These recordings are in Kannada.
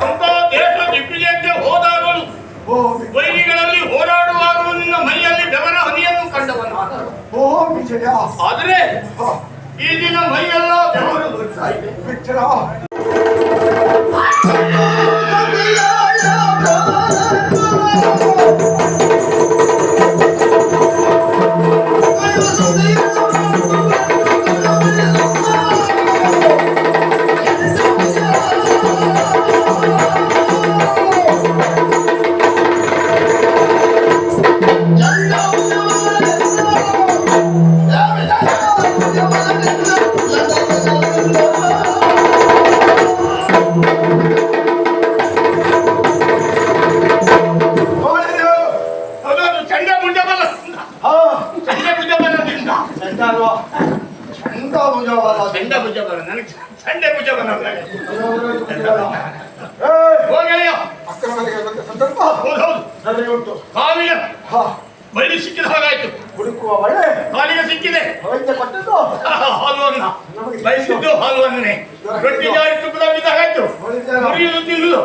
ಅಂತ ದೇಶ ದಿಗ್ವಿಜಯಕ್ಕೆ ಹೋದಾಗಲೂ ವೈರಿಗಳಲ್ಲಿ ಹೋರಾಡುವಾಗಲೂ ನಿನ್ನ ಮೈಯಲ್ಲಿ ಬೆವರ ಹನಿಯನ್ನು ಕಂಡವನು. ಆದರೆ ಈ ದಿನ ಮೈಯೆಲ್ಲ ಬೆವರು ಬರ್ತಾ ಇದೆ. ಬಳ್ಳಿ ಸಿಕ್ಕಿದ ಹಾಗಾಯ್ತು. ಹುಡುಕುವ ಒಳ್ಳೆ ಕಾಲಿಗೆ ಸಿಕ್ಕಿದೆ. ಹಾಲುವನ್ನ ಬಯಸಿದ್ದು ಹಾಲುವನ್ನೇ ರೊಟ್ಟಿ ಜಾರಿ ತುಪ್ಪದ ಬಿದ್ದಾಗಾಯ್ತು. ಮುರಿಯುವುದು ತಿನ್ನುವುದು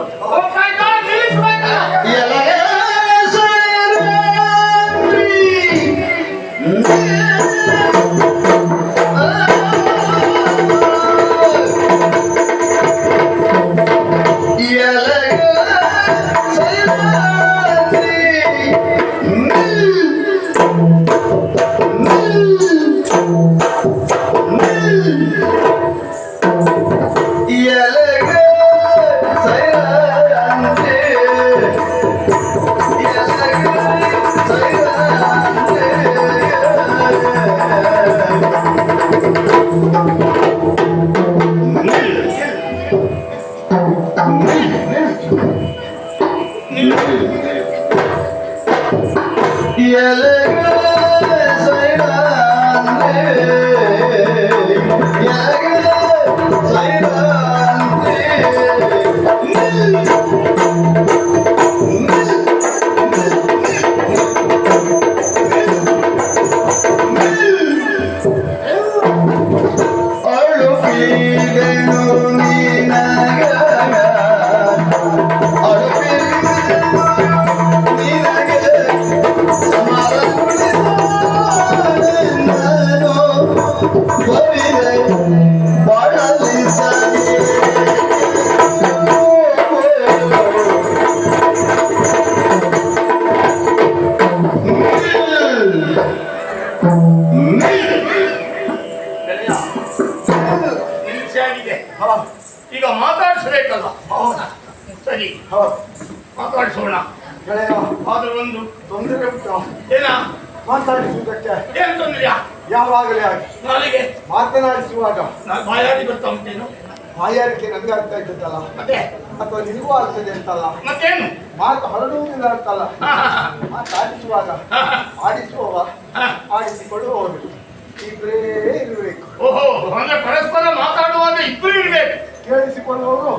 ಈಗ ಮಾತಾಡಿಸಬೇಕಲ್ಲ. ಸರಿ ಮಾತಾಡಿಸೋಣ. ಆದ್ರೂ ಒಂದು ತೊಂದರೆ ಉಂಟು. ಏನ ಮಾತಾಡಿಸುವುದಕ್ಕೆ? ಏನು ತೊಂದರೆಯಾ? ಯಾವಾಗಲೇ ಆಗಿ ನಾಳೆಗೆ ಮಾತನಾಡಿಸುವಾಗ ಬಾಯಾರಿ ಬರ್ತಾ ಉಂಟೇನು? ಬಾಯಾರಿಕೆ ನನಗೆ ಆಗ್ತಾ ಇದ್ದಲ್ಲ ಮತ್ತೆ, ಅಥವಾ ನಿನಗೂ ಆಗ್ತದೆ ಅಂತಲ್ಲ ಮತ್ತೇನು? ಮಾತು ಹೊರಡುವುದಿಲ್ಲ ಅಂತಲ್ಲ. ಮಾತಾಡಿಸುವಾಗ ಆಡಿಸುವವ ಆಡಿಸಿಕೊಳ್ಳುವವರು ಇಬ್ಬರೇ ಇರಬೇಕು. ಓಹೋ, ಅಂದ್ರೆ ಪರಸ್ಪರ ಮಾತಾಡುವಾಗ ಇಬ್ಬರು ಇರಬೇಕು. ಕೇಳಿಸಿಕೊಳ್ಳುವವರು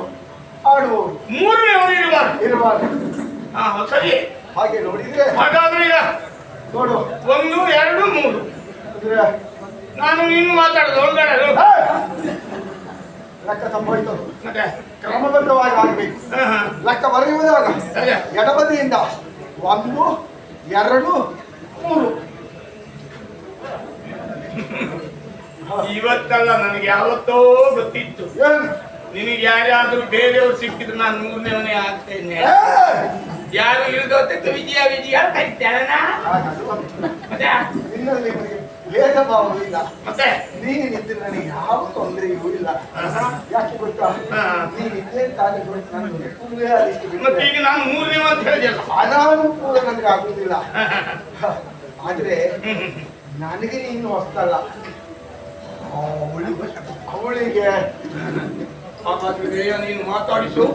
ಆಡುವವರು ಮೂರನೇವರು ಇರಬಾರ್ದು. ಸರಿ, ಹಾಗೆ ನೋಡಿದ್ರೆ ಹಾಗಾದ್ರೆ ಈಗ ನೋಡು, 1 2 3 ಅಂದ್ರೆ ನಾನು ನೀನು ಮಾತಾಡೋದು ಒಂದೆರಡು ಲೆಕ್ಕ ಸಂಭವಿತು. ಮತ್ತೆ ಕ್ರಮಬದ್ಧವಾಗಿ ಆಗಬೇಕು. ಲೆಕ್ಕ ಬರೆಯುವುದಾಗ ಎಡಬದಿಯಿಂದ 1 2 3. ಇವತ್ತಲ್ಲ, ನನಗೆ ಯಾವತ್ತೋ ಗೊತ್ತಿತ್ತು. ನಿನಗೆ ಯಾರ್ಯಾದ್ರೂ ಬೇರೆಯವ್ರು ಸಿಕ್ಕಿದ್ರು ನಾನು 3ನೇವನೇ ಆಗ್ತೇನೆ. ಯಾರು ಇಳಿದೋತಕ್ಕೆ ವಿಜಯ ವಿಜಯ ಕರಿತಾರಣ. ಭೇದ ಭಾವ ಇಲ್ಲ. ಮತ್ತೆ ನೀನು ನಿಂತಿದ್ರೆ ನನಗೆ ಯಾವ ತೊಂದರೆಯೂ ಇಲ್ಲ. ಯಾಕೆ ಗೊತ್ತಾ? ನೀನು ಇದ್ದೇ ತಾನೇ ಮತ್ತೆ ಈಗ ನಾನು 3ನೇವ ಅಂತ ಹೇಳಿದೆಲ್ಲ, ಅನಾನುಕೂಲ ನನಗೆ ಆಗುವುದಿಲ್ಲ. ಆದ್ರೆ ನನಗೆ ನೀನು ಹೊಸ್ತಲ್ಲ, ಅವಳಿಗೆ ನೀನು ಮಾತಾಡಿಸು.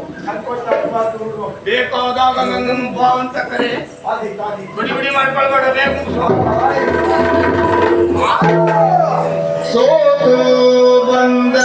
ಬೇಕಾದಾಗ ನನ್ನನ್ನು ಬಾ ಅಂತ ಕರೆ. ಬಿಡಿ ಬಿಡಿ ಮಾಡ್ಕೊಳ್ಬೇಡ, ಬೇಕು ಸೋತು ಬಂದ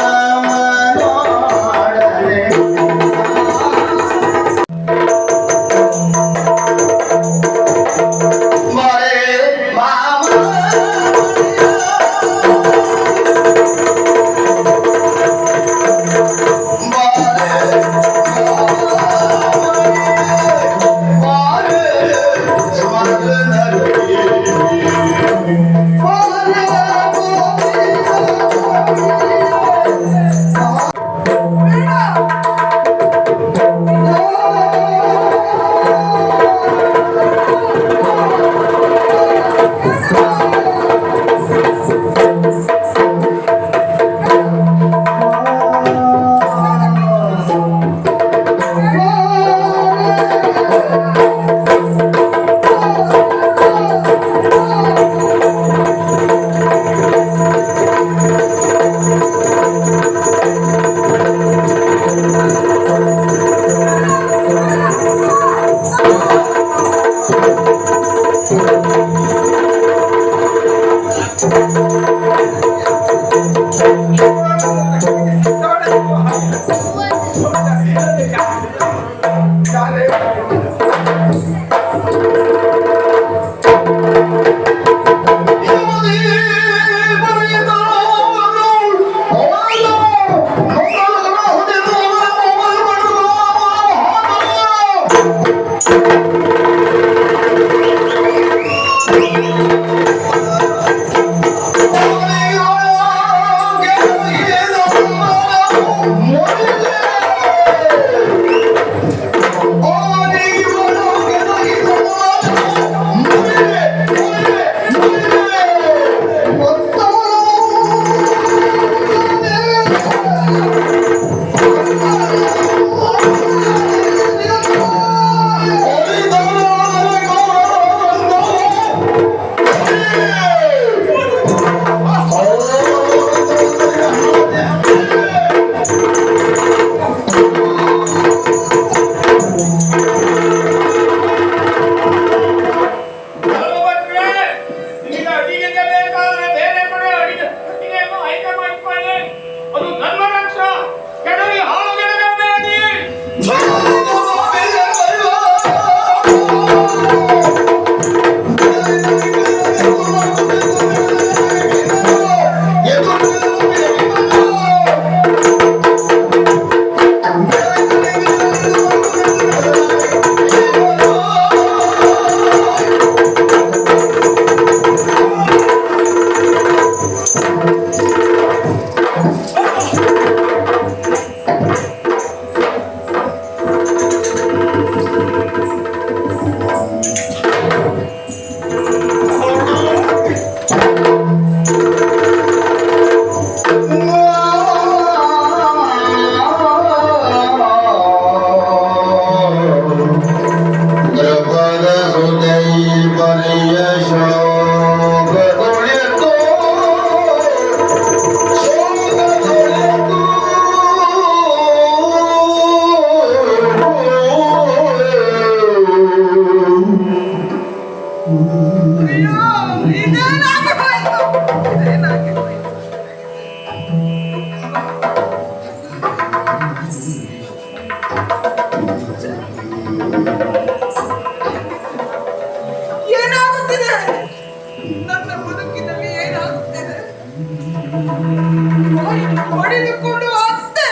ಹೊಡೆದುಕೊಂಡು ಅತ್ತೆ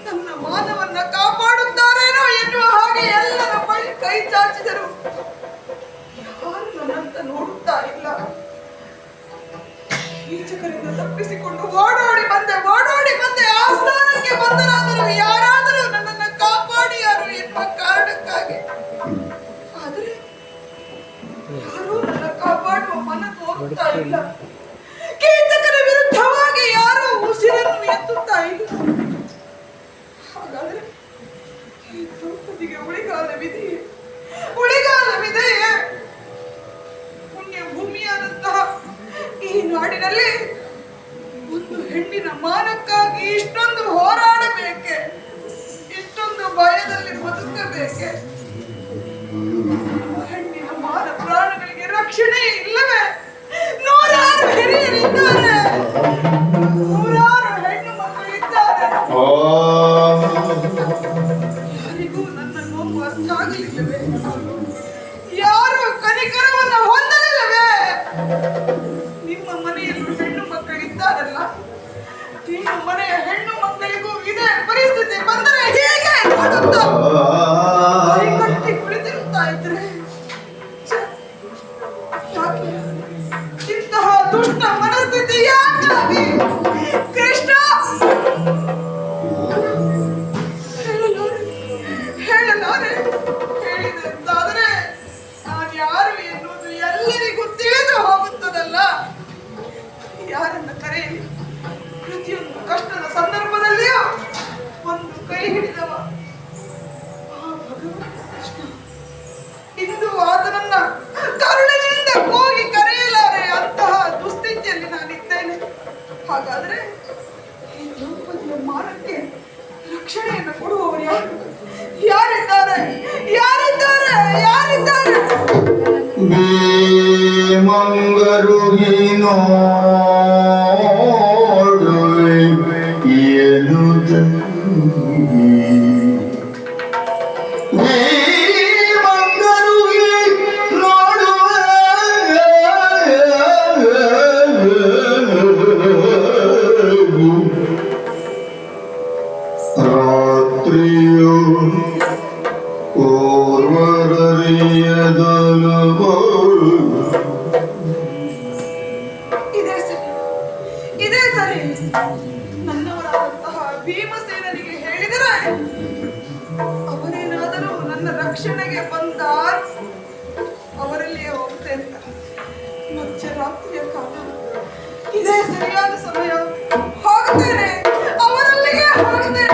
ನನ್ನ ಮಾನವನ್ನ ಕಾಪಾಡುತ್ತಾರೇನೋ ಎನ್ನುವ ಹಾಗೆ ಎಲ್ಲರ ಬಳಿ ಕೈ ಚಾಚಿದರು. ಯಾರು ನನ್ನಂತ ನೋಡುತ್ತಾ ಇಲ್ಲ. ಕೀಚಕರಿಂದ ತಪ್ಪಿಸಿಕೊಂಡು ಓಡೋಡಿ ಬಂದೆ ಆಸ್ಥಾನಕ್ಕೆ ಬಂದರಾದರೂ ಯಾರಾದರೂ ನನ್ನನ್ನು ಕಾಪಾಡಿಯಾರು ಎನ್ನುವ ಕಾರಣಕ್ಕಾಗಿ. ಆದರೆ ಯಾರೂ ನನ್ನ ಕಾಪಾಡುವ ಮನ ತೋರುತ್ತಾ ಇಲ್ಲ. ಕೀಚಕರ ವಿರುದ್ಧವಾಗಿ ಯಾರೂ ಉಸಿರನ್ನು ಎತ್ತುತ್ತಾ ಇಲ್ಲ. ಹಾಗಾದ್ರೆ ಈ ದ್ರೌಪದಿಗೆ ಉಳಿಗಾಲವಿದೆಯೇ? ಪುಣ್ಯ ಭೂಮಿಯಾದಂತಹ ಈ ನಾಡಿನಲ್ಲಿ ಒಂದು ಹೆಣ್ಣಿನ ಮಾನಕ್ಕಾಗಿ ಇಷ್ಟೊಂದು ಹೋರಾಡಬೇಕೆ? ಇಷ್ಟೊಂದು ಭಯದಲ್ಲಿ ಬದುಕಬೇಕೆ? ಹೆಣ್ಣಿನ ಮಾನ ಪ್ರಾಣಗಳಿಗೆ ರಕ್ಷಣೆ ಇಲ್ಲವೇ? ನೂರಾರು ಹಿರಿಯರಿದ್ದಾರೆ, ನೂರಾರು ಹೆಣ್ಣು ಮಕ್ಕಳಿದ್ದಾರೆ. ಯಾರಿಗೂ ನನ್ನ ನೋವು ಅರ್ಥ ಆಗಲಿಲ್ಲವೇ? ಯಾರು ಕನಿಕರವನ್ನು ಹೊಂದಲಿಲ್ಲವೇ? ನಿಮ್ಮ ಮನೆಯಲ್ಲೂ ಹೆಣ್ಣು ಮಕ್ಕಳಿದ್ದಾರಲ್ಲ, ನಿಮ್ಮ ಮನೆಯ ಹೆಣ್ಣು ಮಕ್ಕಳಿಗೂ ಇದೇ ಪರಿಸ್ಥಿತಿ ಬಂದರೆ ಹೇಗೆ ಮಾಡುತ್ತಾ ಕಟ್ಟಿ ಕುಳಿತಿರುತ್ತಾ ಇದ್ರೆ ಇಂತಹ ದುಷ್ಟ ಮನಸ್ಥಿತಿ ಯಾಕಾಗಿ? ಕೃಷ್ಣ ಹೇಳಲಾರೆ. ಹೇಳಿದಂತಾದರೆ ನಾನು ಯಾರು ಎನ್ನುವುದು ಎಲ್ಲರಿಗೂ ತಿಳಿದು ಹೋಗುತ್ತದಲ್ಲ. ಯಾರನ್ನ ಕರೆಯಲಿ? ಪ್ರತಿಯೊಂದು ಕಷ್ಟದ ಸಂದರ್ಭದಲ್ಲಿಯೂ ಒಂದು ಕೈ ಹಿಡಿದವ ಆ ಭಗವಂತ ಕೃಷ್ಣ. ಇಂದು ಆತನನ್ನ ಕರುಣಿನಿಂದ ಹೋಗಿ ಕರೆಯಲಾರೆ. ಅಂತಹ ದುಸ್ಥಿತಿಯಲ್ಲಿ ನಾನಿದ್ದೇನೆ. ಹಾಗಾದ್ರೆ ಈ ದ್ರೌಪದಿಯ ಮಾನಕ್ಕೆ ರಕ್ಷಣೆಯನ್ನು ಕೊಡುವವರು ಯಾರು? ಯಾರಿದ್ದಾರೆ? ಮಂಗರುಗಿನೋ ಏನು ರಕ್ಷಣೆಗೆ ಬಂದ ಅವರಲ್ಲಿಯೇ ಹೋಗ್ತೇನೆ. ಮಧ್ಯರಾತ್ರಿಯ ಕಾಲ ಇದೇ ಸರಿಯಾದ ಸಮಯ. ಹೋಗುತ್ತೇನೆ, ಅವರಲ್ಲಿಗೆ ಹೋಗುತ್ತೇನೆ.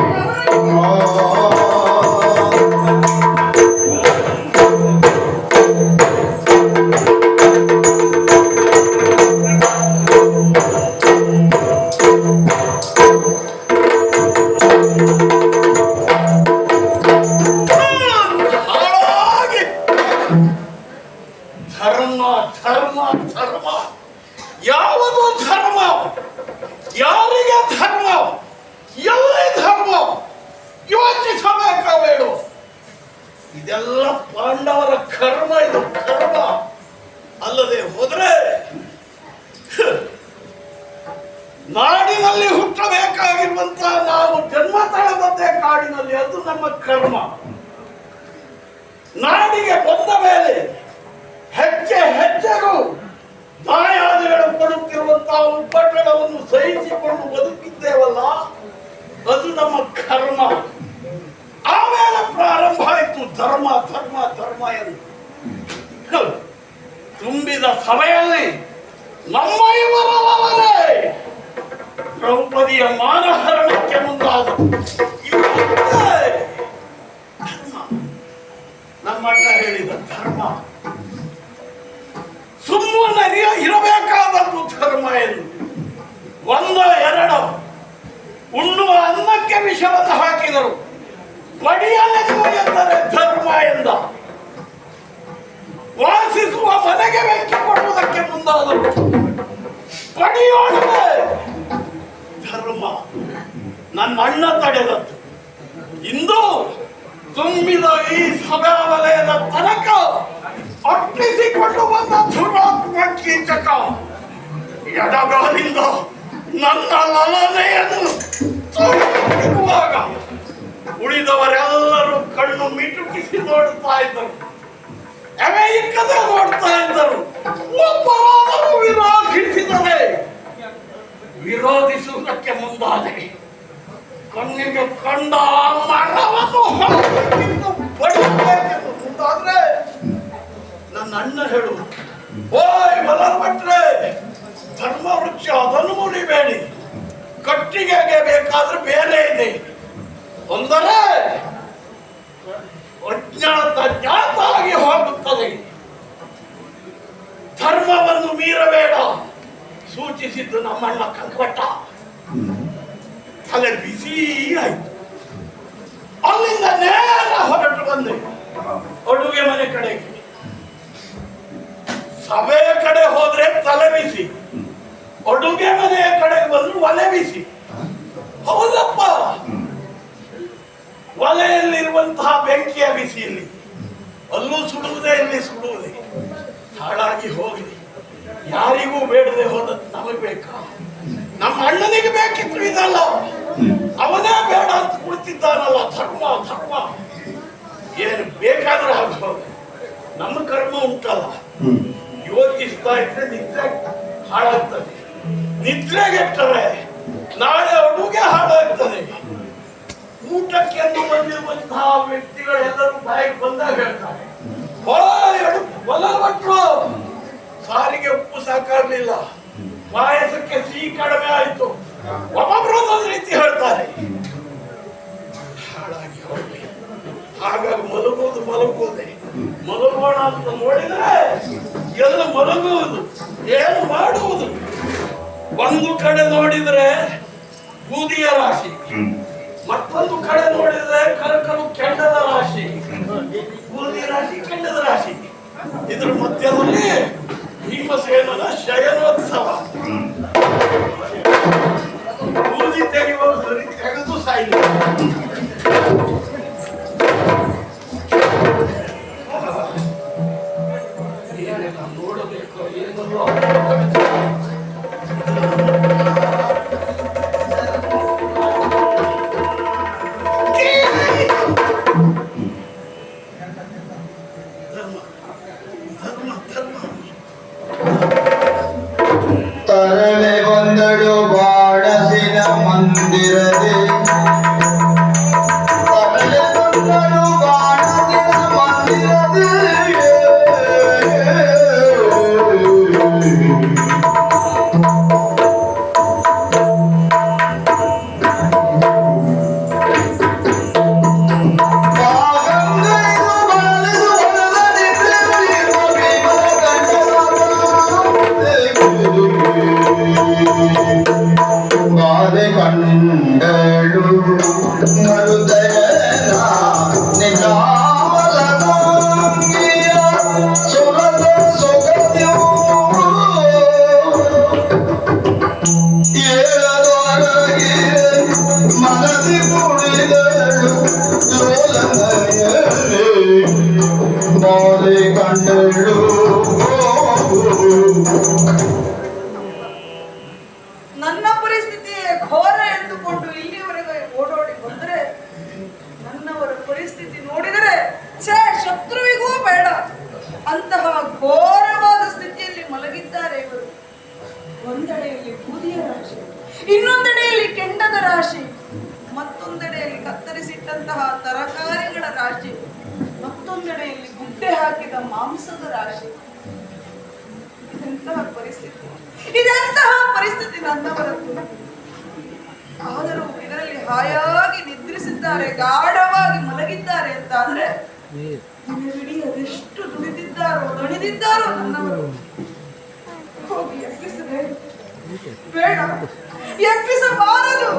ಧರ್ಮ ಧರ್ಮ ಧರ್ಮ, ಯಾವುದು ಧರ್ಮ? ಯಾರಿಗೆ ಧರ್ಮ? ಎಲ್ಲಿ ಧರ್ಮ? ಯೋಚಿಸಬೇಕಾಬೇಡು. ಇದೆಲ್ಲ ಪಾಂಡವರ ಕರ್ಮ, ಇದು ಕರ್ಮ. ಅಲ್ಲದೆ ಹೋದರೆ ನಾಡಿನಲ್ಲಿ ಹುಟ್ಟಬೇಕಾಗಿರುವಂತ ನಾವು ಜನ್ಮ ತಳೆದದ್ದೇ ಕಾಡಿನಲ್ಲಿ, ಅದು ನಮ್ಮ ಕರ್ಮ. ನಾಡಿಗೆ ಬಂದ ಮೇಲೆ ಹೆಜ್ಜೆ ಹೆಜ್ಜೆಗೂ ದಾಯಾದಿಗಳು ಕೊಡುತ್ತಿರುವಂತಹ ಉಪಟಳವನ್ನು ಸಹಿಸಿಕೊಂಡು ಬದುಕಿದ್ದೇವಲ್ಲ, ಅದು ನಮ್ಮ ಕರ್ಮ. ಆಮೇಲೆ ಪ್ರಾರಂಭ ಆಯಿತು ಧರ್ಮ ಧರ್ಮ ಧರ್ಮ ಎಂದು. ತುಂಬಿದ ಸಭೆಯಲ್ಲಿ ನಮ್ಮ ಇವರವರೇ ದ್ರೌಪದಿಯ ಮಾನಹರಣಕ್ಕೆ ಮುಂದಾದರು. ಧರ್ಮ, ನಮ್ಮಣ್ಣ ಹೇಳಿದ ಧರ್ಮ. ಸುಮ್ಮನೆ ಇರಬೇಕಾದದ್ದು ಧರ್ಮ ಎಂದು. ಒಂದ ಎರಡ ಉಣ್ಣುವ ಅನ್ನಕ್ಕೆ ವಿಷವನ್ನು ಹಾಕಿದರು. ಬಡಿಯಲೆಂದು ಎಂದರೆ ಧರ್ಮ ಎಂದ. ವಾಸಿಸುವ ಮನೆಗೆ ಬೆಂಕಿ ಕೊಡುವುದಕ್ಕೆ ಮುಂದಾದರು. ಬಡಿಯೋಣವೇ ಧರ್ಮ. ನನ್ನ ಅಣ್ಣ ತಡೆದದ್ದು. ಇಂದು ತುಂಬಿದ ಈ ಸಭಾ ವಲಯದ ತನಕ ಅಟ್ಟಿಸಿಕೊಂಡು ಬಂದ ಧುರಾತ್ಮ ಕೀಚಕ ಎಡಗಾಲಿಂದ ನನ್ನ ಲಲನೆಯನ್ನು ತೊಳೆಯುವಾಗ ಉಳಿದವರೆಲ್ಲರೂ ಕಣ್ಣು ಮಿಟುಕಿಸಿ ನೋಡುತ್ತಾ ಇದ್ದರು, ಎವೆ ಇಕ್ಕದೆ ನೋಡ್ತಾ ಇದ್ದರು. ಒಬ್ಬರಾದರೂ ವಿರೋಧಿಸಿದರೆ ವಿರೋಧಿಸುವುದಕ್ಕೆ ಮುಂದಾದೆ. ಕಣ್ಣಿಗೆ ಕಂಡ ಮರವನ್ನು ಹೊರಗಿದ್ದು ಬಡಿಯಬೇಕೆಂದು ಮುಂದಾದ್ರೆ ನನ್ನ ಅಣ್ಣ ಹೇಳು, ಓಯ್ ಬಲಭಟ್ರೆ, ಧರ್ಮ ವೃಕ್ಷ ಅದನ್ನು ಮುರಿಬೇಡಿ, ಕಟ್ಟಿಗೆಗೆ ಬೇಕಾದ್ರೆ ಬೇರೆ ಇದೆ. ಅಂದರೆ ಅಜ್ಞಾತ ಜ್ಞಾತ ಆಗಿ ಹೋಗುತ್ತದೆ. ಧರ್ಮವನ್ನು ಮೀರಬೇಡ ಸೂಚಿಸಿದ್ದು ನಮ್ಮಣ್ಣ ಕಂಕಟ. ತಲೆ ಬಿಸಿ ಆಯ್ತು. ಅಲ್ಲಿಂದ ನೇರ ಹೊರಟು ಬಂದೆ ಅಡುಗೆ ಮನೆ ಕಡೆಗೆ. ಸಭೆಯ ಕಡೆ ಹೋದ್ರೆ ತಲೆ ಬಿಸಿ, ಅಡುಗೆ ಮನೆಯ ಕಡೆಗೆ ಬಂದ್ರು ಒಲೆ ಬಿಸಿ. ಹೌದಪ್ಪ, ಒಲೆಯಲ್ಲಿರುವಂತಹ ಬೆಂಕಿಯ ಬಿಸಿಯಲ್ಲಿ ಅಲ್ಲೂ ಸುಡುವುದೇ, ಇಲ್ಲಿ ಸುಡುವುದೇ. ಹಾಳಾಗಿ ಹೋಗಲಿ, ಯಾರಿಗೂ ಬೇಡದೆ ಹೋದದ್ದು ನಮಗೆ ಬೇಕಾ? ನಮ್ಮ ಅಣ್ಣನಿಗೆ ಬೇಕಿತ್ತು ಇದಲ್ಲ, ಅವನೇ ಬೇಡ ಅಂತ ಕುಳಿತಿದ್ದಾನಲ್ಲ. ಧರ್ಮ ಧರ್ಮ ಏನು ಬೇಕಾದ್ರೂ ಆಗ್ಬೋದು. ನಮ್ಮ ಕರ್ಮ ಉಂಟಲ್ಲ, ಯೋಚಿಸ್ತಾ ಇದ್ರೆ ನಿದ್ರೆ ಹಾಳಾಗ್ತದೆ. ನಿದ್ರೆಗೆಟ್ಟರೆ ನಾಳೆ ಅಡುಗೆ ಹಾಳಾಗ್ತದೆ. ಊಟಕ್ಕೆ ಬಂದಿರುವಂತಹ ವ್ಯಕ್ತಿಗಳೆಲ್ಲರೂ ಬಾಯಿಗೆ ಬಂದಾಗ ಹೇಳ್ತಾರೆ, ಬಲಭಟ್ರು ಸಾರಿಗೆ ಉಪ್ಪು ಸಾಕಾಗ್ಲಿಲ್ಲ, ಪಾಯಸಕ್ಕೆ ಸಿಹಿ ಕಡಿಮೆ ಆಯ್ತು, ಒಬ್ಬೊಬ್ರು ಒಂದೊಂದು ರೀತಿ ಹೇಳ್ತಾರೆ. ಹಾಳಾಗಿ ಹೋಗ್ಲಿ. ಹಾಗಾಗಿ ಮಲಗುವುದೇ ಮಲಗೋಣ ಅಂತ ನೋಡಿದ್ರೆ ಎಲ್ಲ ಮಲಗುವುದು, ಏನು ಮಾಡುವುದು? ಒಂದು ಕಡೆ ನೋಡಿದ್ರೆ ಬೂದಿಯ ರಾಶಿ, ಮತ್ತೊಂದು ಕಡೆ ನೋಡಿದ್ರೆ ಕರಕಲು ಕೆಂಡದ ರಾಶಿ. ಬೂದಿ ರಾಶಿ, ಕೆಂಡದ ರಾಶಿ. ಇದ್ರ ಮಧ್ಯದಲ್ಲಿ ಭೀಮಸೇನನ ಶಯನೋತ್ಸವ. ಬೂದಿ ತೆಗೆಯುವ ಸರಿ ತೆಗೆದು ಸಾಯಿಲ್ಲ. ನೋಡಬೇಕು ಏನೋ ನಿಜಾಲದಂಗಿಯ ಸುರದ ಸೊಗದ್ಯವು ಏಳದೊಳಗೆ ಮನದಿ ಕುಡಿದಳು ಲೋಲನೆಯಲ್ಲಿ ಮೋದಿ ಕಂಡಳು ನನ್ನ ಪರಿಸ್ಥಿತಿಯೇ ಘೋರ ಎಂದುಕೊಂಡು ಇಲ್ಲಿವರೆಗೆ ಓಡೋಡಿ ಬಂದರೆ ನನ್ನವರ ಪರಿಸ್ಥಿತಿ ನೋಡಿದರೆ ಶತ್ರುವಿಗೂ ಬೇಡ ಅಂತಹ ಘೋರವಾದ ಸ್ಥಿತಿಯಲ್ಲಿ ಮಲಗಿದ್ದಾರೆ ಇವರು. ಒಂದೆಡೆಯಲ್ಲಿ ಬೂದಿಯ ರಾಶಿ, ಇನ್ನೊಂದೆಡೆಯಲ್ಲಿ ಕೆಂಡದ ರಾಶಿ, ಮತ್ತೊಂದೆಡೆಯಲ್ಲಿ ಕತ್ತರಿಸಿಟ್ಟಂತಹ ತರಕಾರಿಗಳ ರಾಶಿ, ಮತ್ತೊಂದೆಡೆಯಲ್ಲಿ ಗುಡ್ಡೆ ಹಾಕಿದ ಮಾಂಸದ ರಾಶಿ. ಇದೆಂತಹ ಪರಿಸ್ಥಿತಿ ನನ್ನವರದ್ದು. ಆದರೂ ಇದರಲ್ಲಿ ಹಾಯಾಗಿ ನಿದ್ರಿಸಿದ್ದಾರೆ, ಗಾಢವಾಗಿ ಮಲಗಿದ್ದಾರೆ ಅಂತ ಅಂದ್ರೆ ದಿನವಿಡೀ ಅದೆಷ್ಟು ದಣಿದಿದ್ದಾರೋ ನನ್ನವರು. ಹೋಗಿ ಎಬ್ಬಿಸದೆ ಬೇಡ, ಎಬ್ಬಿಸಬಾರದು.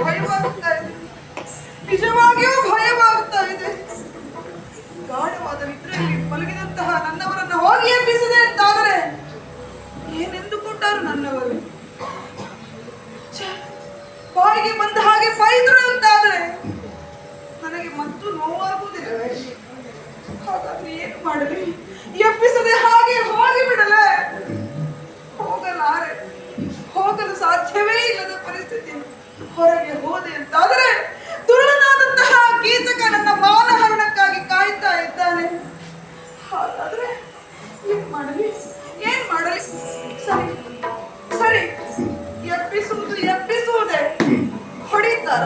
ಭಯವಾಗ್ತಾ ಇದೆ, ನಿಜವಾಗಿಯೂ ಭಯವಾಗ್ತಾ ಇದೆ. ಗಾಢವಾದ ನಿದ್ರೆಯಲ್ಲಿ ಮಲಗಿದಂತಹ ನನ್ನವರನ್ನ ಹೋಗಿ ಎಬ್ಬಿಸದೆ ಅಂತಾದರೆ ಏನೆಂದುಕೊಂಡರು ನನ್ನವರು? ಬಾಯಿಗೆ ಬಂದ ಹಾಗೆ ಬೈದರು ಅಂತಾದರೆ ನನಗೆ ಮತ್ತು ನೋವಾಗುವುದಿಲ್ಲವೇ? ಹಾಗಾದ್ರೆ ಏನು ಮಾಡಲಿ? ಎಬ್ಬಿಸದೆ ಹಾಗೆ ಹೋಗಿ ಬಿಡಲೆ? ಹೋಗಲಾರೆ, ಹೋಗಲು ಸಾಧ್ಯವೇ ಇಲ್ಲದ ಪರಿಸ್ಥಿತಿ. ಹೊರಗೆ ಹೋದೆ ಅಂತಾದರೆ ದುರುಳನಾದಂತಹ ಕೀಚಕ ನನ್ನ ಮಾನಹರಣಕ್ಕಾಗಿ ಕಾಯ್ತಾ ಇದ್ದಾನೆ. ಹಾಗಾದ್ರೆ ಏನ್ ಮಾಡಲಿ? ಸರಿ ಸರಿ, ಎಬ್ಬಿಸುವುದೇ ಹೊಡಿತಾರ?